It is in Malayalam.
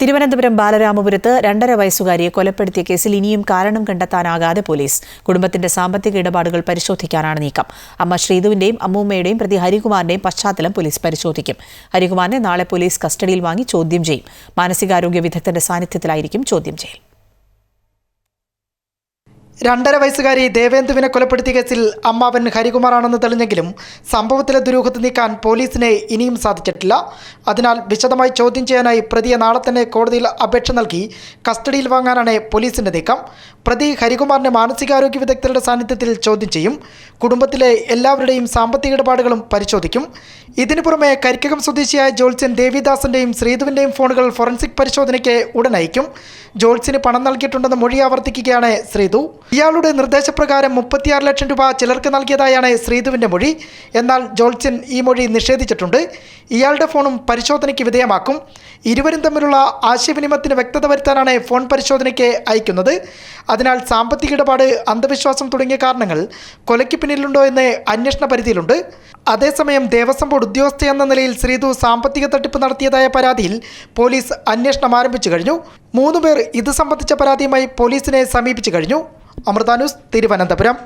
തിരുവനന്തപുരം ബാലരാമപുരത്ത് 2.5 വയസ്സുകാരിയെ കൊലപ്പെടുത്തിയ കേസിൽ ഇനിയും കാരണം കണ്ടെത്താനാകാതെ പോലീസ്. കുടുംബത്തിന്റെ സാമ്പത്തിക ഇടപാടുകൾ പരിശോധിക്കാനാണ് നീക്കം. അമ്മ ശ്രീധുവിന്റെയും അമ്മൂമ്മയുടെയും പ്രതി ഹരികുമാറിന്റെയും പശ്ചാത്തലം പോലീസ് പരിശോധിക്കും. ഹരികുമാറിനെ നാളെ പോലീസ് കസ്റ്റഡിയിൽ വാങ്ങി ചോദ്യം ചെയ്യും. മാനസികാരോഗ്യ വിദഗ്ധന്റെ സാന്നിധ്യത്തിലായിരിക്കും ചോദ്യം ചെയ്യൽ. 2.5 വയസ്സുകാരി ദേവേന്ദുവിനെ കൊലപ്പെടുത്തിയ കേസിൽ അമ്മാവൻ ഹരികുമാറാണെന്ന് തെളിഞ്ഞെങ്കിലും സംഭവത്തിലെ ദുരൂഹത നീക്കാൻ പോലീസിനെ ഇനിയും സാധിച്ചിട്ടില്ല. അതിനാൽ വിശദമായി ചോദ്യം ചെയ്യാനായി പ്രതിയെ നാളെ തന്നെ കോടതിയിൽ അപേക്ഷ നൽകി കസ്റ്റഡിയിൽ വാങ്ങാനാണ് പോലീസിന്റെ നീക്കം. പ്രതി ഹരികുമാറിനെ മാനസികാരോഗ്യ വിദഗ്ധരുടെ സാന്നിധ്യത്തിൽ ചോദ്യം ചെയ്യും. കുടുംബത്തിലെ എല്ലാവരുടെയും സാമ്പത്തിക ഇടപാടുകളും പരിശോധിക്കും. ഇതിനു പുറമെ കരിക്കകം സ്വദേശിയായ ജോൾസ്യൻ ദേവിദാസിന്റെയും ശ്രീധുവിന്റെയും ഫോണുകൾ ഫോറൻസിക് പരിശോധനയ്ക്ക് ഉടൻ അയക്കും. ജോൾസിന് പണം നൽകിയിട്ടുണ്ടെന്ന് മൊഴി ആവർത്തിക്കുകയാണ് ശ്രീധു. ഇയാളുടെ നിർദ്ദേശപ്രകാരം 36 ലക്ഷം രൂപ ചിലർക്ക് നൽകിയതായാണ് ശ്രീധുവിന്റെ മൊഴി. എന്നാൽ ജോൾസ്യൻ ഈ മൊഴി നിഷേധിച്ചിട്ടുണ്ട്. ഇയാളുടെ ഫോണും പരിശോധനയ്ക്ക് വിധേയമാക്കും. ഇരുവരും തമ്മിലുള്ള ആശയവിനിമയത്തിന് വ്യക്തത വരുത്താനാണ് ഫോൺ പരിശോധനയ്ക്ക് അയക്കുന്നത്. അതിനാൽ സാമ്പത്തിക ഇടപാട്, അന്ധവിശ്വാസം തുടങ്ങിയ കാരണങ്ങൾ കൊലയ്ക്ക് പിന്നിലുണ്ടോ എന്ന് അന്വേഷണ പരിധിയിലുണ്ട്. അതേസമയം ദേവസ്വം ബോർഡ് ഉദ്യോഗസ്ഥയെന്ന നിലയിൽ ശ്രീധു സാമ്പത്തിക തട്ടിപ്പ് നടത്തിയതായ പരാതിയിൽ പോലീസ് അന്വേഷണം ആരംഭിച്ചു കഴിഞ്ഞു. 3 പേർ ഇത് സംബന്ധിച്ച പരാതിയുമായി പോലീസിനെ സമീപിച്ചു കഴിഞ്ഞു. അമൃത ന്യൂസ്, തിരുവനന്തപുരം.